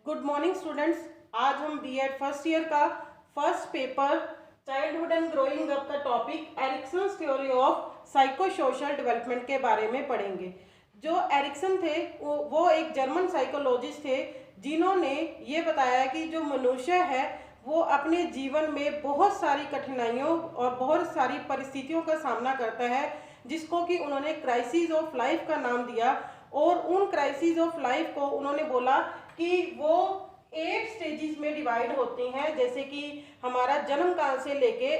Good morning students. आज हम BEd first year का first paper childhood and growing up का topic Erikson's theory of psycho social development के बारे में पढ़ेंगे। जो एरिक्सन थे वो एक जर्मन साइकोलॉजिस्ट थे जिन्होंने ये बताया कि जो मनुष्य है वो अपने जीवन में बहुत सारी कठिनाइयों और बहुत सारी परिस्थितियों का सामना करता है, जिसको कि उन्होंने क्राइसिस ऑफ लाइफ का नाम दिया। और उन क्राइसिस ऑफ लाइफ को उन्होंने बोला कि वो 8 स्टेजेस में डिवाइड होती हैं। जैसे कि हमारा जन्म काल से लेके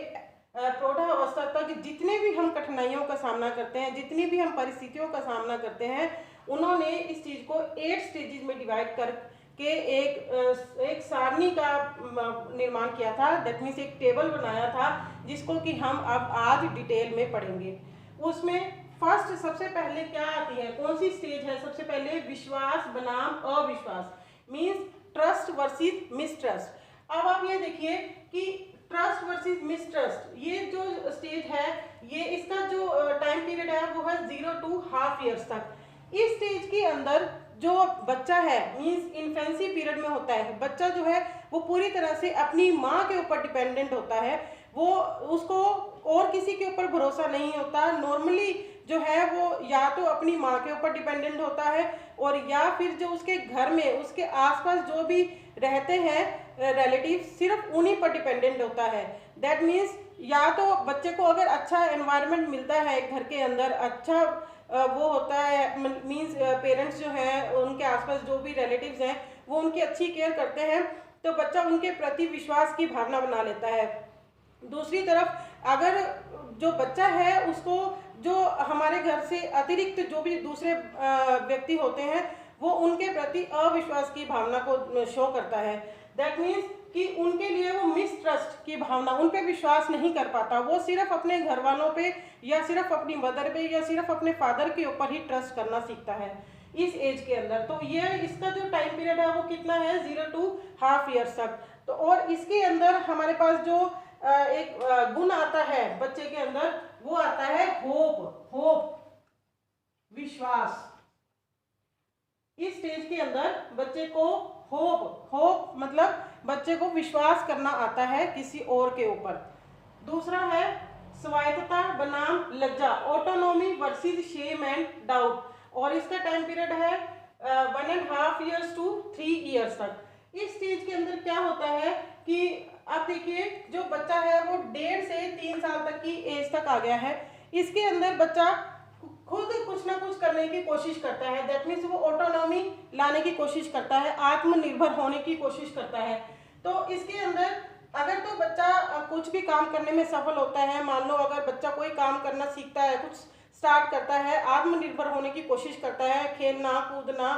प्रौढ़ावस्था तक जितने भी हम कठिनाइयों का सामना करते हैं, जितनी भी हम परिस्थितियों का सामना करते हैं, उन्होंने इस चीज़ को 8 स्टेजेस में डिवाइड करके एक सारणी का निर्माण किया था। दैट मीन्स एक टेबल बनाया था जिसको कि हम अब आज डिटेल में पढ़ेंगे। उसमें फर्स्ट सबसे पहले क्या आती है, कौन सी स्टेज है? सबसे पहले विश्वास बनाम अविश्वास, मीन्स ट्रस्ट वर्सेस मिसट्रस्ट। अब आप ये देखिए कि ट्रस्ट वर्सेस मिसट्रस्ट, ये जो स्टेज है, ये इसका जो टाइम पीरियड है वो है 0 to हाफ ईयर्स तक। इस स्टेज के अंदर जो बच्चा है, मीन्स इन्फेंसी पीरियड में होता है, बच्चा जो है वो पूरी तरह से अपनी माँ के ऊपर डिपेंडेंट होता है। वो उसको और किसी के ऊपर भरोसा नहीं होता। नॉर्मली जो है वो या तो अपनी माँ के ऊपर डिपेंडेंट होता है और या फिर जो उसके घर में उसके आसपास जो भी रहते हैं रिलेटिव, सिर्फ उन्हीं पर डिपेंडेंट होता है। दैट मीन्स या तो बच्चे को अगर अच्छा एनवायरनमेंट मिलता है घर के अंदर, अच्छा वो होता है, मीन्स पेरेंट्स जो हैं उनके आसपास जो भी रिलेटिव्स हैं वो उनकी अच्छी केयर करते हैं, तो बच्चा उनके प्रति विश्वास की भावना बना लेता है। दूसरी तरफ अगर जो बच्चा है उसको जो हमारे घर से अतिरिक्त जो भी दूसरे व्यक्ति होते हैं वो उनके प्रति अविश्वास की भावना को शो करता है। दैट मीन्स कि उनके लिए वो मिसट्रस्ट की भावना, उन पे विश्वास नहीं कर पाता। वो सिर्फ अपने घर वालों पे या सिर्फ अपनी मदर पे या सिर्फ अपने फादर के ऊपर ही ट्रस्ट करना सीखता है इस एज के अंदर। तो ये इसका जो टाइम पीरियड है वो कितना है, 0 to हाफ ईयर्स तक। तो और इसके अंदर हमारे पास जो एक गुण आता है बच्चे के अंदर, वो आता है होप, विश्वास। इस स्टेज के अंदर बच्चे को होप मतलब बच्चे को विश्वास करना आता है किसी और के ऊपर। दूसरा है स्वायत्तता बनाम लज्जा, autonomy versus shame and doubt, और इसका टाइम पीरियड है 1.5 years to 3 years तक। इस स्टेज के अंदर क्या होता है कि आप देखिए जो बच्चा है वो 1.5 से 3 साल तक की एज तक आ गया है। इसके अंदर बच्चा खुद कुछ ना कुछ करने की कोशिश करता है। दैट मीन्स वो ऑटोनॉमी लाने की कोशिश करता है, आत्मनिर्भर होने की कोशिश करता है। तो इसके अंदर अगर तो बच्चा कुछ भी काम करने में सफल होता है, मान लो अगर बच्चा कोई काम करना सीखता है, कुछ स्टार्ट करता है, आत्मनिर्भर होने की कोशिश करता है, खेलना कूदना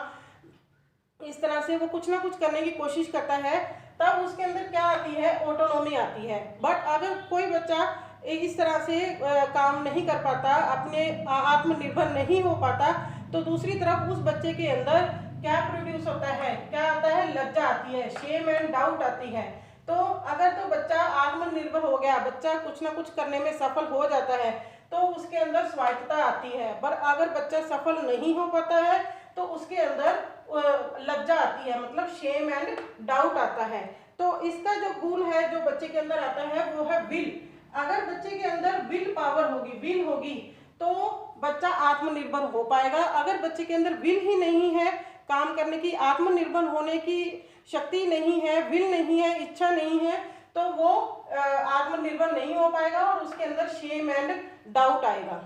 इस तरह से वो कुछ ना कुछ करने की कोशिश करता है, तब उसके अंदर क्या आती है, ऑटोनॉमी आती है। बट अगर कोई बच्चा इस तरह से काम नहीं कर पाता, अपने आत्मनिर्भर नहीं हो पाता, तो दूसरी तरफ उस बच्चे के अंदर क्या प्रोड्यूस होता है, क्या आता है, लज्जा आती है, शेम एंड डाउट आती है। तो अगर तो बच्चा आत्मनिर्भर हो गया, बच्चा कुछ ना कुछ करने में सफल हो जाता है, तो उसके अंदर स्वायत्तता आती है। पर अगर बच्चा सफल नहीं हो पाता है तो उसके अंदर लज्जा आती है, मतलब शेम एंड डाउट आता है। तो इसका जो गुण है जो बच्चे के अंदर आता है वो है विल। अगर बच्चे के अंदर विल पावर होगी, विल होगी, तो बच्चा आत्मनिर्भर हो पाएगा। अगर बच्चे के अंदर विल ही नहीं है काम करने की, आत्मनिर्भर होने की शक्ति नहीं है, विल नहीं है, इच्छा नहीं है, तो वो आत्मनिर्भर नहीं हो पाएगा और उसके अंदर शेम एंड डाउट आएगा।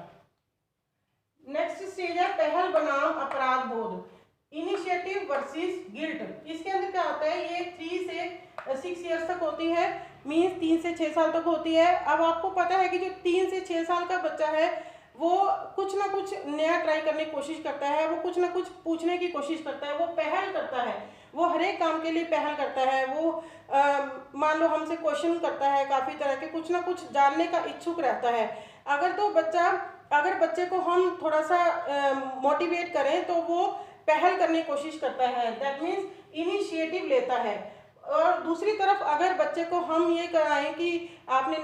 नेक्स्ट स्टेज है पहल बनाम अपराध बोध, इनिशिएटिव वर्सेस गिल्ट। इसके अंदर क्या होता है, ये 3 से 6 ईयर्स तक होती है, मीन्स 3 से 6 साल तक होती है। अब आपको पता है कि जो 3 से 6 साल का बच्चा है वो कुछ ना कुछ नया ट्राई करने की कोशिश करता है, वो कुछ ना कुछ पूछने की कोशिश करता है, वो पहल करता है, वो हर एक काम के लिए पहल करता है। वो मान लो हमसे क्वेश्चन करता है, काफ़ी तरह के कुछ ना कुछ जानने का इच्छुक रहता है। अगर बच्चे को हम थोड़ा सा मोटिवेट करें तो वो पहल करने की कोशिश करता है, दैट मीन्स इनिशिएटिव लेता है। और दूसरी तरफ अगर बच्चे को हम ये कराएं कि आपने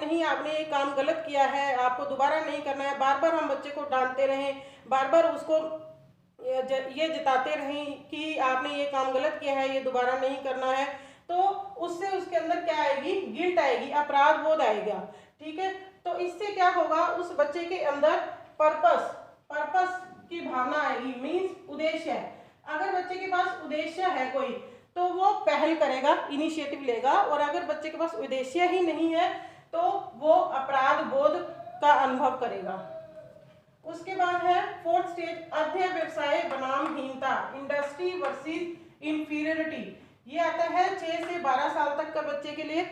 ये काम गलत किया है, आपको दोबारा नहीं करना है, बार बार हम बच्चे को डांटते रहें, बार बार उसको ये जताते रहें कि आपने ये काम गलत किया है, ये दोबारा नहीं करना है, तो उससे उसके अंदर क्या आएगी, गिल्ट आएगी, अपराध बोध आएगा। ठीक है, तो इससे क्या होगा, उस बच्चे के अंदर पर्पस की भावना आएगी, मीन्स उद्देश्य है। अगर बच्चे के पास उद्देश्य है कोई, तो वो पहल करेगा, इनिशिएटिव लेगा। और अगर बच्चे के पास उद्देश्य ही नहीं है तो वो अपराध बोध का अनुभव करेगा। उसके बाद है फोर्थ स्टेज, अध्याय व्यवसाय बनाम हीनता, इंडस्ट्री वर्सेस इंफीरियरिटी। ये आता है 6 से 12 साल तक का बच्चे के लिए।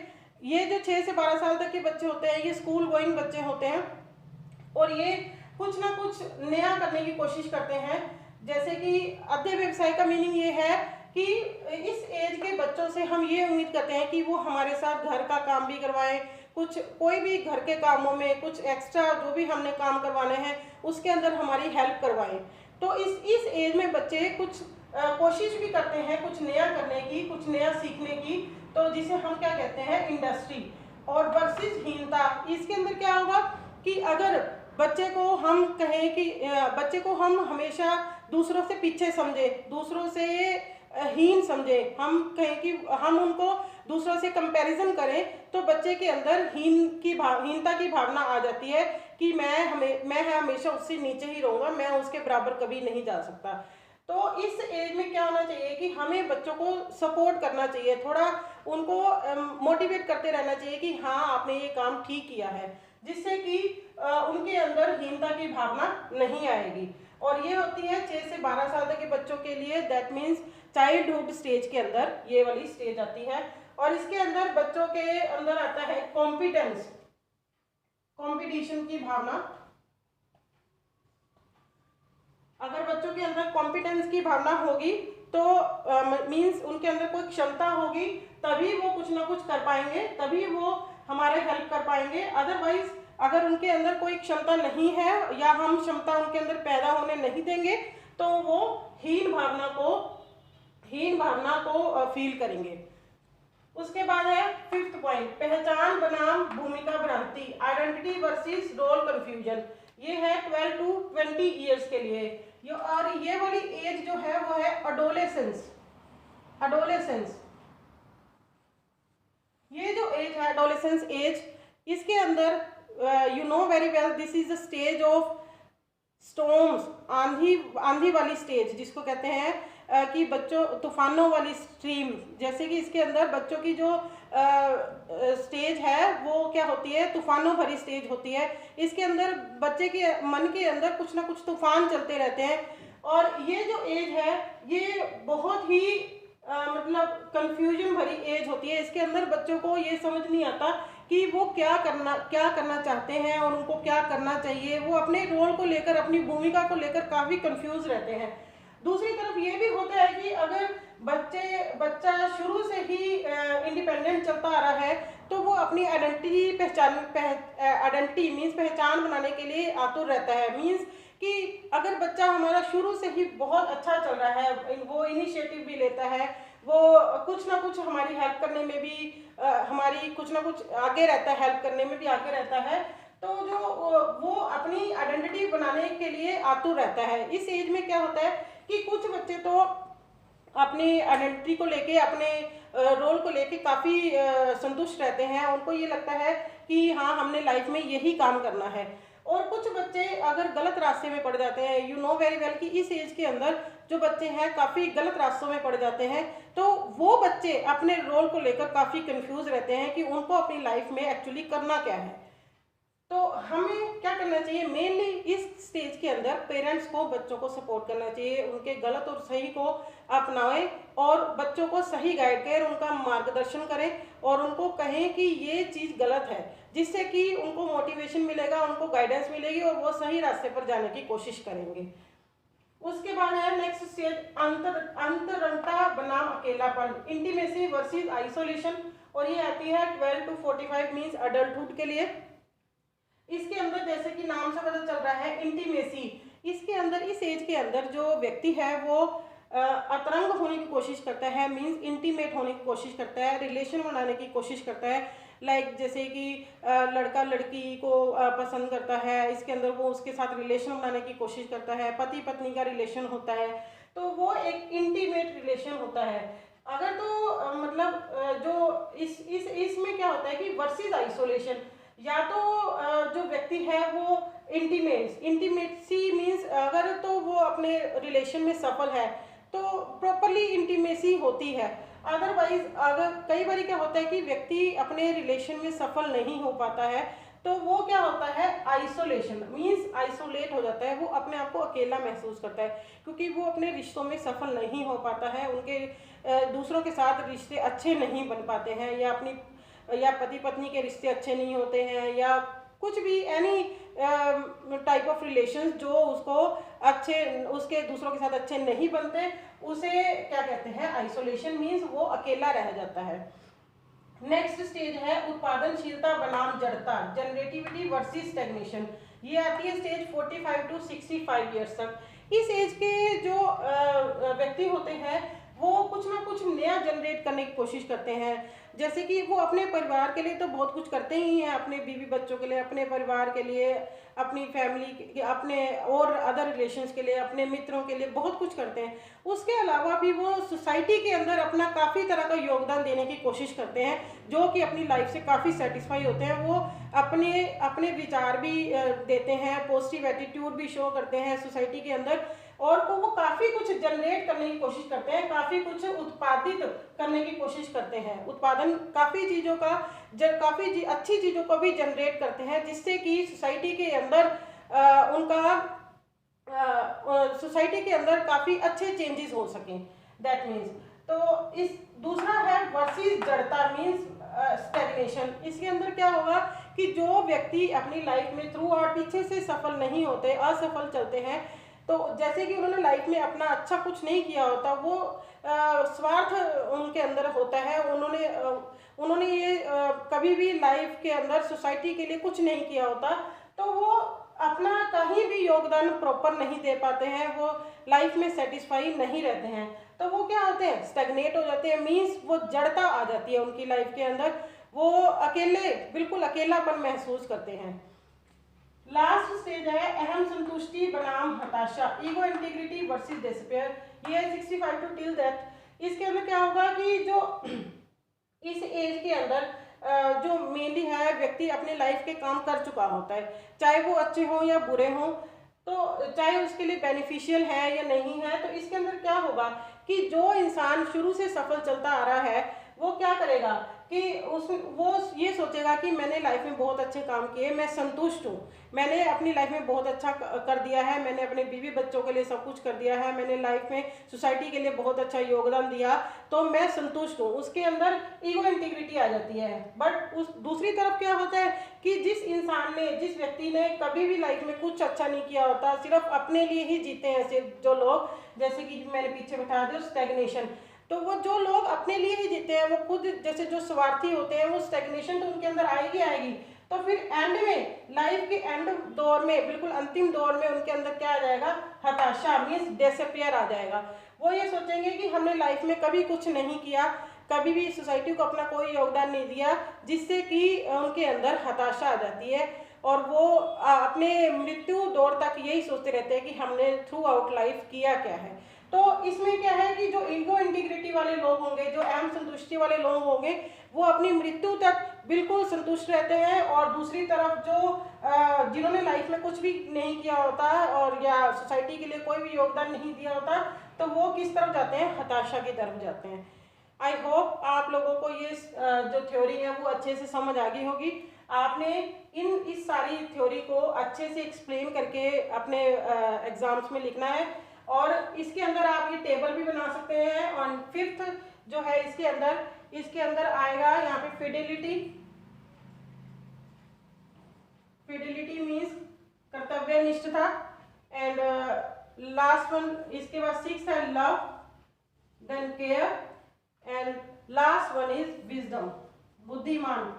ये जो 6 से 12 साल तक के बच्चे होते हैं, ये स्कूल गोइंग बच्चे होते हैं और ये कुछ ना कुछ नया करने की कोशिश करते हैं। जैसे कि अध्यय व्यवसाय का मीनिंग ये है कि इस एज के बच्चों से हम ये उम्मीद करते हैं कि वो हमारे साथ घर का काम भी करवाएं, कुछ कोई भी घर के कामों में कुछ एक्स्ट्रा जो भी हमने काम करवाने हैं उसके अंदर हमारी हेल्प करवाएं। तो इस एज में बच्चे कुछ कोशिश भी करते हैं कुछ नया करने की, कुछ नया सीखने की, तो जिसे हम क्या कहते हैं, इंडस्ट्री। और वर्सेस हीनता, इसके अंदर क्या होगा कि अगर बच्चे को हम कहें कि बच्चे को हम हमेशा दूसरों से पीछे समझे, दूसरों से हीन समझे, हम कहें कि हम उनको दूसरों से कंपैरिजन करें, तो बच्चे के अंदर हीनता की भावना आ जाती है कि मैं हमेशा उससे नीचे ही रहूँगा, मैं उसके बराबर कभी नहीं जा सकता। तो इस एज में क्या होना चाहिए कि हमें बच्चों को सपोर्ट करना चाहिए, थोड़ा उनको मोटिवेट करते रहना चाहिए कि हाँ आपने ये काम ठीक किया है, जिससे कि उनके अंदर हीनता की भावना नहीं आएगी। और ये होती है 6 से 12 साल तक के बच्चों के लिए, दैट मीन्स चाइल्डहुड स्टेज के अंदर ये वाली स्टेज आती है। और इसके अंदर बच्चों के अंदर आता है कॉम्पिटेंस, कंपटीशन की भावना। अगर बच्चों के अंदर कॉम्पिटेंस की भावना होगी तो मीन्स उनके अंदर कोई क्षमता होगी, तभी वो कुछ ना कुछ कर पाएंगे, तभी वो हमारे हेल्प कर पाएंगे। अदरवाइज अगर उनके अंदर कोई क्षमता नहीं है या हम क्षमता उनके अंदर पैदा होने नहीं देंगे तो वो हीन भावना को फील करेंगे। उसके बाद है फिफ्थ पॉइंट, पहचान बनाम भूमिका भ्रांति, आइडेंटिटी वर्सेस रोल कंफ्यूजन। ये है 12 to 20 ईयर्स के लिए। और ये वाली एज जो है वो है अडोलेसेंस। ये जो एज है एडोलेसेंस एज, इसके अंदर you know very well this is the stage of storms, आंधी वाली स्टेज जिसको कहते हैं कि बच्चों तूफानों वाली स्ट्रीम। जैसे कि इसके अंदर बच्चों की जो स्टेज है वो क्या होती है, तूफानों भरी स्टेज होती है। इसके अंदर बच्चे के मन के अंदर कुछ ना कुछ तूफान चलते रहते हैं। और ये जो एज है ये बहुत ही मतलब कंफ्यूजन भरी एज होती है। इसके अंदर बच्चों को ये समझ नहीं आता कि वो क्या करना चाहते हैं और उनको क्या करना चाहिए। वो अपने रोल को लेकर, अपनी भूमिका को लेकर काफ़ी कंफ्यूज रहते हैं। दूसरी तरफ ये भी होता है कि अगर बच्चा शुरू से ही इंडिपेंडेंट चलता आ रहा है तो वो अपनी आइडेंटिटी मीन्स पहचान बनाने के लिए आतुर रहता है। मीन्स कि अगर बच्चा हमारा शुरू से ही बहुत अच्छा चल रहा है, वो इनिशिएटिव भी लेता है, वो कुछ ना कुछ हमारी हेल्प करने में भी हमारी कुछ ना कुछ आगे रहता है, हेल्प करने में भी आगे रहता है, तो जो वो अपनी आइडेंटिटी बनाने के लिए आतुर रहता है। इस एज में क्या होता है कि कुछ बच्चे तो अपनी आइडेंटिटी को लेके, अपने रोल को लेके काफ़ी संतुष्ट रहते हैं। उनको ये लगता है कि हाँ हमने लाइफ में यही काम करना है। और कुछ बच्चे अगर गलत रास्ते में पड़ जाते हैं, यू नो वेरी वेल कि इस एज के अंदर जो बच्चे हैं काफ़ी गलत रास्तों में पड़ जाते हैं, तो वो बच्चे अपने रोल को लेकर काफ़ी कंफ्यूज रहते हैं कि उनको अपनी लाइफ में एक्चुअली करना क्या है। तो हमें क्या करना चाहिए, मेनली इस स्टेज के अंदर पेरेंट्स को बच्चों को सपोर्ट करना चाहिए, उनके गलत और सही को अपनाएं और बच्चों को सही गाइड करें, उनका मार्गदर्शन करें और उनको कहें कि ये चीज़ गलत है, जिससे कि उनको मोटिवेशन मिलेगा, उनको गाइडेंस मिलेगी और वो सही रास्ते पर जाने की कोशिश करेंगे। उसके बाद है नेक्स्ट स्टेज, अंतरंगता बनाम अकेलापन, इंटीमेसी वर्सेस आइसोलेशन। और ये आती है 12 to 45 मीन्स अडल्टहुड के लिए। इसके अंदर जैसे कि नाम से पता चल रहा है इंटीमेसी, इसके अंदर इस एज के अंदर जो व्यक्ति है वो अतरंग होने की कोशिश करता है, मीन्स इंटीमेट होने की कोशिश करता है, रिलेशन बनाने की कोशिश करता है। लाइक जैसे कि लड़का लड़की को पसंद करता है, इसके अंदर वो उसके साथ रिलेशन बनाने की कोशिश करता है, पति पत्नी का रिलेशन होता है, तो वो एक इंटीमेट रिलेशन होता है। अगर तो मतलब जो इसमें क्या होता है कि वर्सेस आइसोलेशन, या तो जो व्यक्ति है वो इंटीमेसी मीन्स अगर तो वो अपने रिलेशन में सफल है तो प्रॉपरली इंटीमेसी होती है। अदरवाइज अगर कई बार क्या होता है कि व्यक्ति अपने रिलेशन में सफल नहीं हो पाता है, तो वो क्या होता है, आइसोलेशन मीन्स आइसोलेट हो जाता है, वो अपने आप को अकेला महसूस करता है, क्योंकि वो अपने रिश्तों में सफल नहीं हो पाता है, उनके दूसरों के साथ रिश्ते अच्छे नहीं बन पाते हैं, या पति पत्नी के रिश्ते अच्छे नहीं होते हैं, या कुछ भी एनी टाइप ऑफ रिलेशंस जो उसको अच्छे, उसके दूसरों के साथ अच्छे नहीं बनते, उसे क्या कहते हैं, आइसोलेशन मीन्स वो अकेला रह जाता है। नेक्स्ट स्टेज है उत्पादनशीलता बनाम जड़ता, जनरेटिविटी वर्सेस स्टैग्नेशन। ये आती है स्टेज 45 टू 65 ईयर्स तक। इस एज के जो व्यक्ति होते हैं वो कुछ ना कुछ नया जनरेट करने की कोशिश करते हैं, जैसे कि वो अपने परिवार के लिए तो बहुत कुछ करते ही हैं, अपने बीवी बच्चों के लिए, अपने परिवार के लिए, अपनी फैमिली, अपने और अदर रिलेशंस के लिए, अपने मित्रों के लिए बहुत कुछ करते हैं। उसके अलावा भी वो सोसाइटी के अंदर अपना काफ़ी तरह का योगदान देने की कोशिश करते हैं, जो कि अपनी लाइफ से काफ़ी सेटिस्फाई होते हैं। वो अपने अपने विचार भी देते हैं, पॉजिटिव एटीट्यूड भी शो करते हैं सोसाइटी के अंदर, और वो काफ़ी कुछ जनरेट करने की कोशिश करते हैं, काफ़ी कुछ उत्पादित करने की कोशिश करते हैं, उत्पादन काफ़ी चीज़ों का काफ़ी अच्छी चीज़ों को भी जनरेट करते हैं, जिससे कि सोसाइटी के अंदर सोसाइटी के अंदर काफ़ी अच्छे चेंजेस हो सकें। दैट मीन्स, तो इस दूसरा है वर्सेस जड़ता मीन्स स्टैग्नेशन। इसके अंदर क्या होगा कि जो व्यक्ति अपनी लाइफ में थ्रू आउट पीछे से सफल नहीं होते, असफल चलते हैं, तो जैसे कि उन्होंने लाइफ में अपना अच्छा कुछ नहीं किया होता, वो स्वार्थ उनके अंदर होता है, उन्होंने ये कभी भी लाइफ के अंदर सोसाइटी के लिए कुछ नहीं किया होता, तो वो अपना कहीं भी योगदान प्रॉपर नहीं दे पाते हैं, वो लाइफ में सेटिस्फाई नहीं रहते हैं, तो वो क्या होते हैं, स्टैग्नेट हो जाते हैं, मीन्स वो जड़ता आ जाती है उनकी लाइफ के अंदर, वो अकेले, बिल्कुल अकेलापन महसूस करते हैं। लास्ट स्टेज है अहम संतुष्टि बनाम हताशा, ईगो इंटीग्रिटी वर्सेस डिस्पेयर। ये 65 टू टिल डेथ। इसके अंदर क्या होगा कि जो इस एज के अंदर जो मेनली है, व्यक्ति अपने लाइफ के काम कर चुका होता है, चाहे वो अच्छे हों या बुरे हों, तो चाहे उसके लिए बेनिफिशियल है या नहीं है। तो इसके अंदर क्या होगा कि जो इंसान शुरू से सफल चलता आ रहा है, वो क्या करेगा कि वो ये सोचेगा कि मैंने लाइफ में बहुत अच्छे काम किए, मैं संतुष्ट हूँ, मैंने अपनी लाइफ में बहुत अच्छा कर दिया है, मैंने अपने बीवी बच्चों के लिए सब कुछ कर दिया है, मैंने लाइफ में सोसाइटी के लिए बहुत अच्छा योगदान दिया, तो मैं संतुष्ट हूँ। उसके अंदर ईगो इंटीग्रिटी आ जाती है। बट उस दूसरी तरफ क्या होता है कि जिस व्यक्ति ने कभी भी लाइफ में कुछ अच्छा नहीं किया होता, सिर्फ अपने लिए ही जीते हैं ऐसे जो लोग, जैसे कि मैंने पीछे बता दिया स्टैग्नेशन, तो वो जो लोग अपने लिए ही जीते हैं, वो खुद जैसे जो स्वार्थी होते हैं, वो स्टैग्नेशन तो उनके अंदर आएगी। तो फिर एंड में, लाइफ के एंड दौर में, बिल्कुल अंतिम दौर में उनके अंदर क्या आ जाएगा, हताशा मीन्स डिसअपियर आ जाएगा। वो ये सोचेंगे कि हमने लाइफ में कभी कुछ नहीं किया, कभी भी सोसाइटी को अपना कोई योगदान नहीं दिया, जिससे कि उनके अंदर हताशा आ जाती है, और वो अपने मृत्यु दौर तक यही सोचते रहते हैं कि हमने थ्रू आउट लाइफ किया क्या है। तो इसमें क्या है कि जो ईगो इंटीग्रिटी वाले लोग होंगे, जो अहम संतुष्टि वाले लोग होंगे, वो अपनी मृत्यु तक बिल्कुल संतुष्ट रहते हैं, और दूसरी तरफ जो जिन्होंने लाइफ में कुछ भी नहीं किया होता और या सोसाइटी के लिए कोई भी योगदान नहीं दिया होता, तो वो किस तरफ जाते हैं, हताशा की तरफ जाते हैं। आई होप आप लोगों को ये जो थ्योरी है वो अच्छे से समझ आ गई होगी। आपने इस सारी थ्योरी को अच्छे से एक्सप्लेन करके अपने एग्जाम्स में लिखना है, और इसके अंदर आप ये टेबल भी बना सकते हैं। और 5th जो है इसके अंदर आएगा यहाँ पे फिडेलिटी मीन्स कर्तव्यनिष्ठता, एंड लास्ट वन, इसके बाद 6th है love, then care, and last one is wisdom, बुद्धिमान।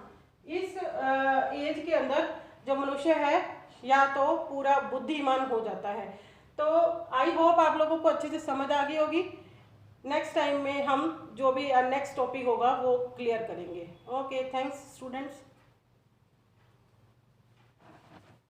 इस एज के अंदर जो मनुष्य है या तो पूरा बुद्धिमान हो जाता है। तो आई होप आप लोगों को अच्छे से समझ आ गई होगी। नेक्स्ट टाइम में हम जो भी नेक्स्ट टॉपिक होगा वो क्लियर करेंगे। Okay, thanks students.